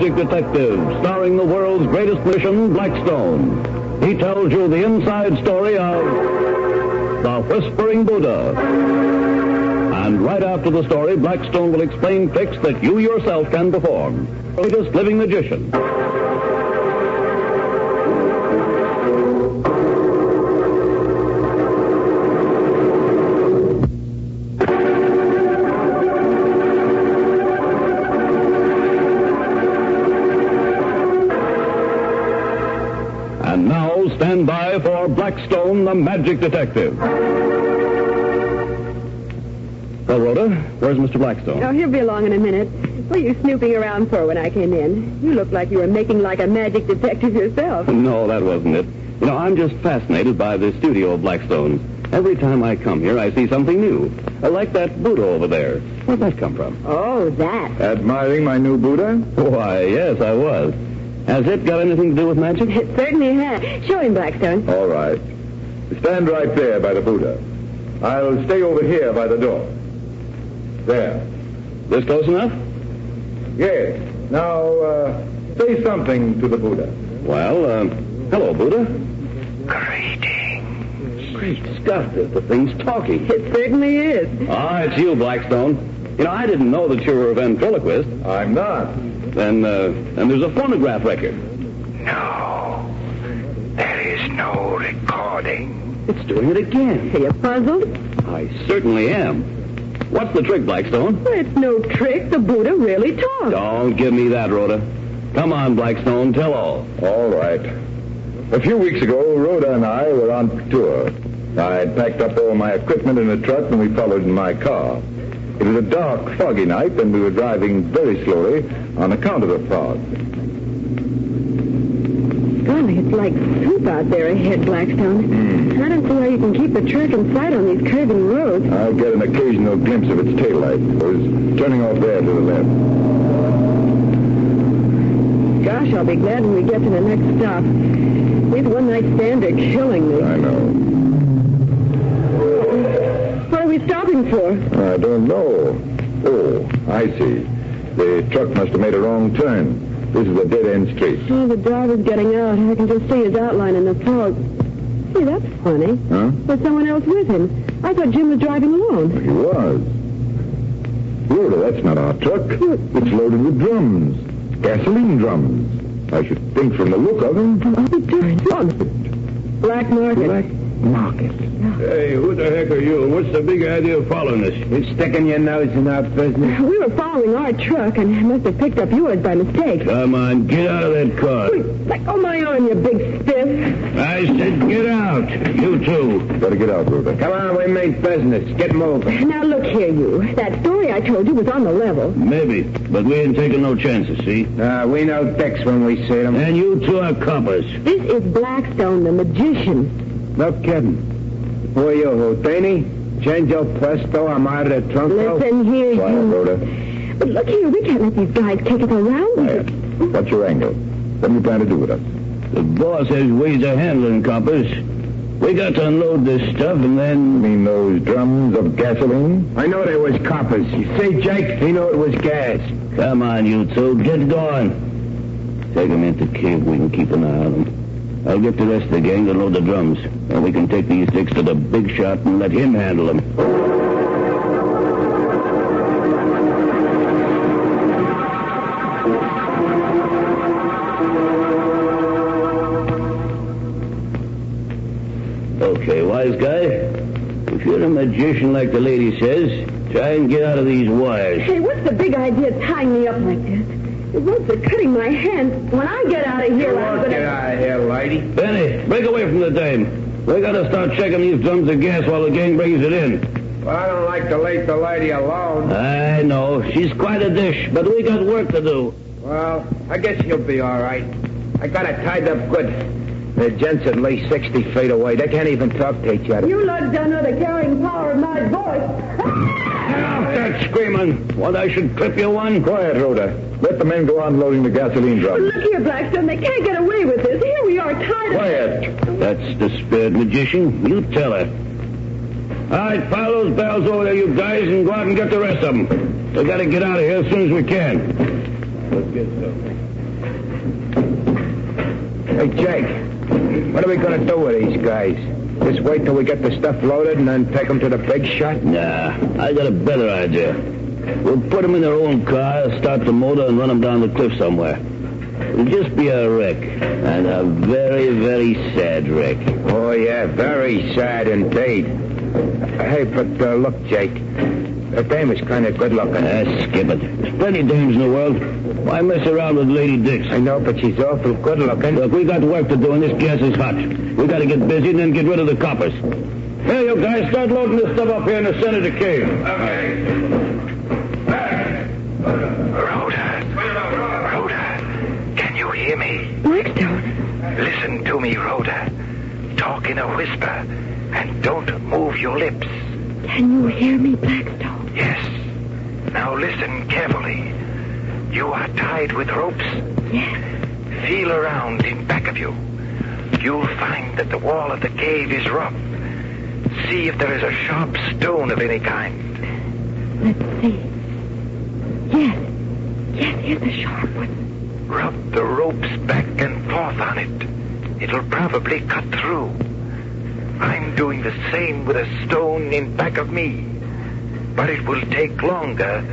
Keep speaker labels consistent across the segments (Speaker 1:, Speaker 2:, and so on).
Speaker 1: Magic Detective, starring the world's greatest magician, Blackstone. He tells you the inside story of the Whispering Buddah. And right after the story, Blackstone will explain tricks that you yourself can perform. The greatest living magician. And now, stand by for Blackstone, the Magic Detective. Well, Rhoda, where's Mr. Blackstone?
Speaker 2: Oh, he'll be along in a minute. What are you snooping around for when I came in? You look like you were making like a magic detective yourself.
Speaker 1: No, that wasn't it. You know, I'm just fascinated by the studio of Blackstone's. Every time I come here, I see something new. Like that Buddah over there. Where'd that come from?
Speaker 2: Oh, that.
Speaker 3: Admiring my new Buddah?
Speaker 1: Why, yes, I was. Has it got anything to do with magic?
Speaker 2: It certainly has. Show him, Blackstone.
Speaker 3: All right. Stand right there by the Buddah. I'll stay over here by the door. There.
Speaker 1: This close enough?
Speaker 3: Yes. Now, say something to the Buddah.
Speaker 1: Well, hello, Buddah.
Speaker 4: Greetings.
Speaker 1: Great Scott, the thing's talking.
Speaker 2: It certainly is.
Speaker 1: Ah, it's you, Blackstone. You know, I didn't know that you were a ventriloquist.
Speaker 3: I'm not.
Speaker 1: And there's a phonograph record.
Speaker 4: No, there is no recording.
Speaker 1: It's doing it again.
Speaker 2: Are you puzzled?
Speaker 1: I certainly am. What's the trick, Blackstone?
Speaker 2: Well, it's no trick. The Buddah really talks.
Speaker 1: Don't give me that, Rhoda. Come on, Blackstone, tell all.
Speaker 3: All right. A few weeks ago, Rhoda and I were on tour. I had packed up all my equipment in a truck and we followed in my car. It was a dark, foggy night, and we were driving very slowly on account of the fog.
Speaker 2: Golly, it's like soup out there ahead, Blackstone. I don't see how you can keep the truck in sight on these curving roads.
Speaker 3: I get an occasional glimpse of its taillight. It was turning off there to the left.
Speaker 2: Gosh, I'll be glad when we get to the next stop. These one-night stands are killing me.
Speaker 3: I know.
Speaker 2: What are we stopping for?
Speaker 3: I don't know. Oh, I see. The truck must have made a wrong turn. This is a dead-end street.
Speaker 2: Oh, the driver's getting out. I can just see his outline in the fog. Hey, that's funny.
Speaker 3: Huh?
Speaker 2: There's someone else with him. I thought Jim was driving alone.
Speaker 3: He was. Rhoda, that's not our truck. It's loaded with drums. Gasoline drums. I should think from the look of them.
Speaker 2: Black market.
Speaker 3: Black market.
Speaker 1: Hey, who the heck are you? What's the big idea of following us?
Speaker 4: You sticking your nose in our business?
Speaker 2: We were following our truck and must have picked up yours by mistake.
Speaker 1: Come on, get out of that car.
Speaker 2: Let go my arm, you big stiff.
Speaker 1: I said get out. You too.
Speaker 3: Better get out, Rhoda.
Speaker 4: Come on, we mean business. Get moving.
Speaker 2: Now, look here, you. That story I told you was on the level.
Speaker 1: Maybe, but we ain't taking no chances, see?
Speaker 4: We know dicks when we see them.
Speaker 1: And you two are coppers.
Speaker 2: This is Blackstone, the magician.
Speaker 4: No kidding. Who are you, Houdini? Chango Presto, I'm out of the trunk.
Speaker 2: Listen here,
Speaker 3: Quiet,
Speaker 2: you.
Speaker 3: Rhoda.
Speaker 2: But look here, we can't let these guys take us around.
Speaker 3: Quiet. What's your angle? What do you plan to do with us?
Speaker 1: The boss has ways of handling coppers. We got to unload this stuff and
Speaker 3: You
Speaker 1: then...
Speaker 3: mean those drums of gasoline?
Speaker 4: I know they was coppers. You see, Jake? He knew it was gas.
Speaker 1: Come on, you two, get going. Take them into cave. We can keep an eye on them. I'll get the rest of the gang to load the drums. And we can take these sticks to the big shot and let him handle them. Okay, wise guy. If you're a magician like the lady says, try and get out of these wires.
Speaker 2: Hey, what's the big idea of tying me up like this? The ropes are cutting my hands. When I get out of here, I'm
Speaker 4: Get
Speaker 2: gonna...
Speaker 4: out of here, lady.
Speaker 1: Benny, break away from the dame. We gotta start checking these drums of gas while the gang brings it in.
Speaker 4: Well, I don't like to leave the lady alone.
Speaker 1: I know. She's quite a dish, but we got work to do.
Speaker 4: Well, I guess you'll be all right. I got it tied up good. The gent's at least 60 feet away. They can't even talk to each other.
Speaker 2: You lugs don't know the carrying power of my voice.
Speaker 1: Stop that screaming. What, I should clip you one?
Speaker 3: Quiet, Rhoda. Let the men go on loading the gasoline
Speaker 2: But
Speaker 3: drums.
Speaker 2: look here, Blackstone. They can't get away with this. Here we are tied up.
Speaker 3: Quiet.
Speaker 1: That's the spirit magician. You tell her. All right, file those barrels over there, you guys, and go out and get the rest of them. We gotta get out of here as soon as we can. Let's get some.
Speaker 4: Hey, Jake, what are we going to do with these guys? Just wait till we get the stuff loaded and then take them to the big shot?
Speaker 1: Nah, I got a better idea. We'll put them in their own car, start the motor, and run them down the cliff somewhere. It'll just be a wreck, and a very, very sad wreck.
Speaker 4: Oh, yeah, very sad indeed. Hey, but look, Jake, the dame is kind of good-looking.
Speaker 1: Skip it. There's plenty of dames in the world. Why mess around with Lady Dix?
Speaker 4: I know, but she's awful good-looking.
Speaker 1: Look, we got work to do, and this gas is hot. We got to get busy and then get rid of the coppers. Here, you guys, start loading this stuff up here in the center of the cave.
Speaker 5: Okay. Rhoda, can you hear me?
Speaker 2: Blackstone.
Speaker 5: Listen to me, Rhoda. Talk in a whisper, and don't move your lips.
Speaker 2: Can you hear me, Blackstone?
Speaker 5: Yes. Now listen carefully. You are tied with ropes.
Speaker 2: Yes.
Speaker 5: Feel around in back of you. You'll find that the wall of the cave is rough. See if there is a sharp stone of any kind.
Speaker 2: Let's see. Yes, here's a sharp one.
Speaker 5: Rub the ropes back and forth on it. It'll probably cut through. I'm doing the same with a stone in back of me. But it will take longer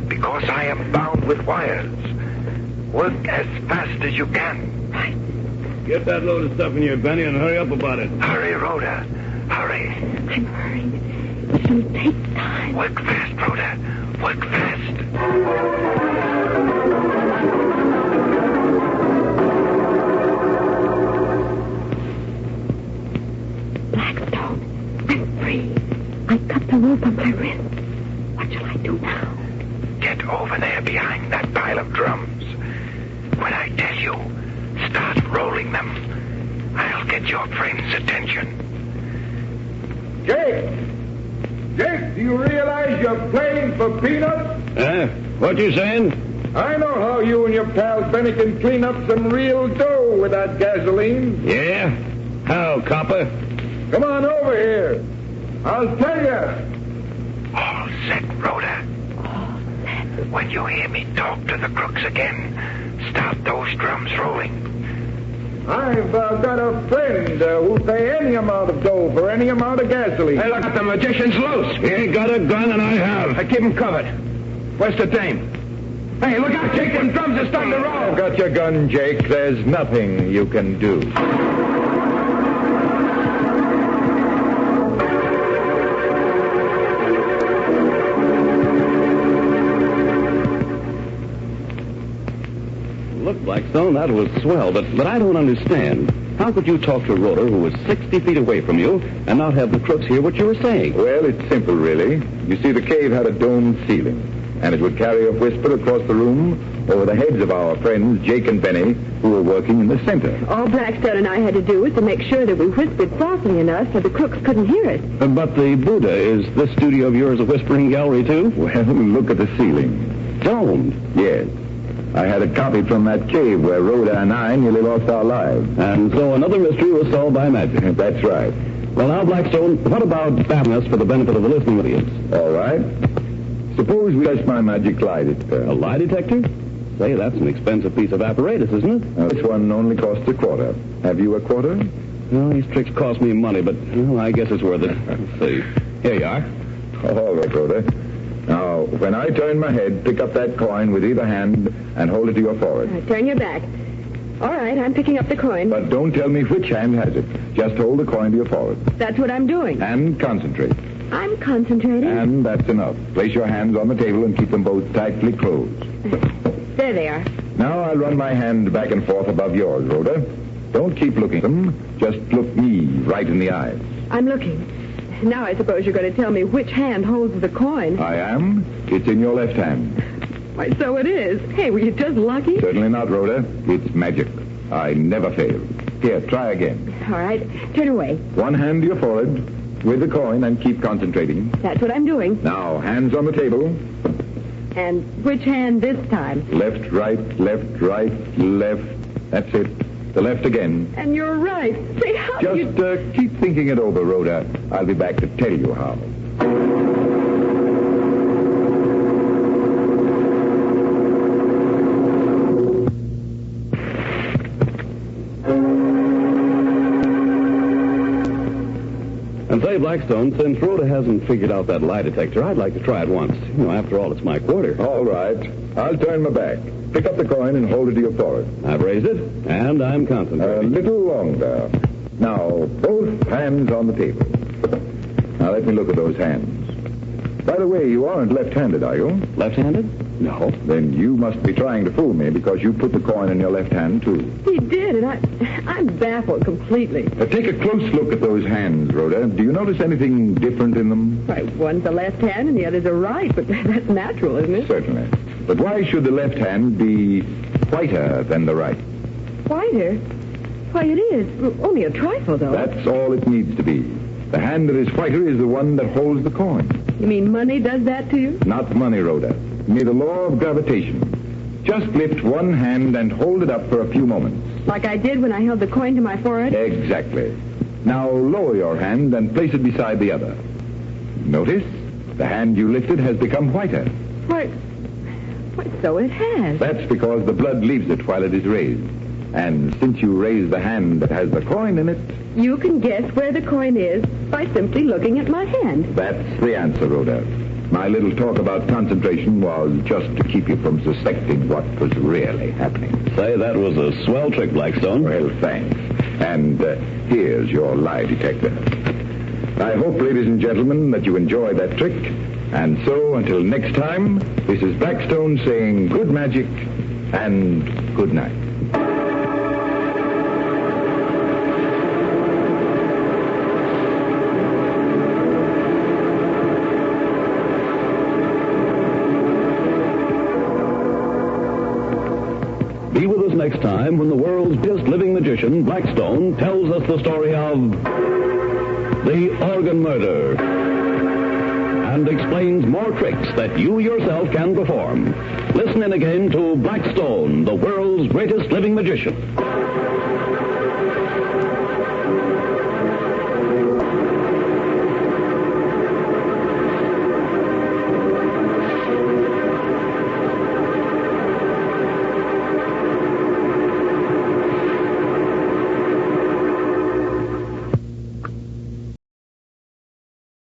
Speaker 5: because I am bound with wires. Work as fast as you can.
Speaker 2: Right.
Speaker 1: Get that load of stuff in here, Benny, and hurry up about it.
Speaker 5: Hurry, Rhoda. Hurry.
Speaker 2: I'm hurrying. It'll take time.
Speaker 5: Work fast, Rhoda. Work fast.
Speaker 2: Blackstone, I'm free. I cut the rope on my wrist. What shall I do now?
Speaker 5: Get over there behind that pile of drums. When I tell you, start rolling them. I'll get your friend's attention.
Speaker 3: Jake! Jake, do you realize you're playing for peanuts?
Speaker 1: What you saying?
Speaker 3: I know how you and your pal Benny can clean up some real dough with that gasoline.
Speaker 1: Yeah? How, copper?
Speaker 3: Come on over here. I'll tell you.
Speaker 5: All set, Rhoda. When you hear me talk to the crooks again, start those drums rolling.
Speaker 3: I've got a friend who'll pay any amount of dough for any amount of gasoline.
Speaker 4: Hey, look at the magician's loose.
Speaker 1: He ain't got a gun, and I have.
Speaker 4: I keep him covered. Where's the dame? Hey, look out, Jake. Them drums are starting to roll.
Speaker 3: I've got your gun, Jake. There's nothing you can do.
Speaker 1: Look, Blackstone, that was swell, but I don't understand. How could you talk to Rhoda, who was 60 feet away from you, and not have the crooks hear what you were saying?
Speaker 3: Well, it's simple, really. You see, the cave had a domed ceiling, and it would carry a whisper across the room over the heads of our friends, Jake and Benny, who were working in the center.
Speaker 2: All Blackstone and I had to do was to make sure that we whispered softly enough so the crooks couldn't hear us.
Speaker 1: But the Buddah, is this studio of yours a whispering gallery, too?
Speaker 3: Well, look at the ceiling.
Speaker 1: Domed.
Speaker 3: Yes. I had it copied from that cave where Rhoda and I nearly lost our lives.
Speaker 1: And so another mystery was solved by magic.
Speaker 3: That's right.
Speaker 1: Well, now, Blackstone, what about battling us for the benefit of the listening audience?
Speaker 3: All right. Suppose we test my magic lie detector.
Speaker 1: A lie detector? Say, that's an expensive piece of apparatus, isn't it?
Speaker 3: This one only costs a quarter. Have you a quarter?
Speaker 1: Well, these tricks cost me money, but well, I guess it's worth it. Let's see. Here you are.
Speaker 3: All right, Rhoda. Now, when I turn my head, pick up that coin with either hand and hold it to your forehead.
Speaker 2: Turn your back. All right, I'm picking up the coin.
Speaker 3: But don't tell me which hand has it. Just hold the coin to your forehead.
Speaker 2: That's what I'm doing.
Speaker 3: And concentrate.
Speaker 2: I'm concentrating.
Speaker 3: And that's enough. Place your hands on the table and keep them both tightly closed.
Speaker 2: There they are.
Speaker 3: Now I'll run my hand back and forth above yours, Rhoda. Don't keep looking at them. Just look me right in the eyes.
Speaker 2: I'm looking. Now I suppose you're going to tell me which hand holds the coin.
Speaker 3: I am. It's in your left hand.
Speaker 2: Why, so it is. Hey, were you just lucky?
Speaker 3: Certainly not, Rhoda. It's magic. I never fail. Here, try again.
Speaker 2: All right, turn away.
Speaker 3: One hand to your forehead with the coin and keep concentrating.
Speaker 2: That's what I'm doing.
Speaker 3: Now, hands on the table.
Speaker 2: And which hand this time?
Speaker 3: Left, right, left, right, left. That's it. The left again.
Speaker 2: And you're right. Say, how
Speaker 3: Just
Speaker 2: you...
Speaker 3: keep thinking it over, Rhoda. I'll be back to tell you how.
Speaker 1: And say, Blackstone, since Rhoda hasn't figured out that lie detector, I'd like to try it once. You know, after all, it's my quarter.
Speaker 3: All right. I'll turn my back. Pick up the coin and hold it to your forehead.
Speaker 1: I've raised it, and I'm
Speaker 3: A
Speaker 1: concentrating.
Speaker 3: little longer. Now, both hands on the table. Now, let me look at those hands. By the way, you aren't left-handed, are you?
Speaker 1: Left-handed? No.
Speaker 3: Then you must be trying to fool me because you put the coin in your left hand, too.
Speaker 2: He did, and I'm baffled completely.
Speaker 3: Take a close look at those hands, Rhoda. Do you notice anything different in them?
Speaker 2: Why, one's a left hand and the other's a right, but that's natural, isn't it?
Speaker 3: Certainly. But why should the left hand be whiter than the right?
Speaker 2: Whiter? Why, it is. Only a trifle, though.
Speaker 3: That's all it needs to be. The hand that is whiter is the one that holds the coin.
Speaker 2: You mean money does that to you?
Speaker 3: Not money, Rhoda. Mere the law of gravitation. Just lift one hand and hold it up for a few moments.
Speaker 2: Like I did when I held the coin to my forehead?
Speaker 3: Exactly. Now lower your hand and place it beside the other. Notice, the hand you lifted has become whiter.
Speaker 2: Why, so it has.
Speaker 3: That's because the blood leaves it while it is raised. And since you raise the hand that has the coin in it...
Speaker 2: You can guess where the coin is by simply looking at my hand.
Speaker 3: That's the answer, Rhoda. My little talk about concentration was just to keep you from suspecting what was really happening.
Speaker 1: Say, that was a swell trick, Blackstone.
Speaker 3: Well, thanks. And here's your lie detector. I hope, ladies and gentlemen, that you enjoy that trick. And so, until next time, this is Blackstone saying good magic and good night.
Speaker 1: Be with us next time when the world's greatest living magician, Blackstone, tells us the story of the organ murder and explains more tricks that you yourself can perform. Listen in again to Blackstone, the world's greatest living magician.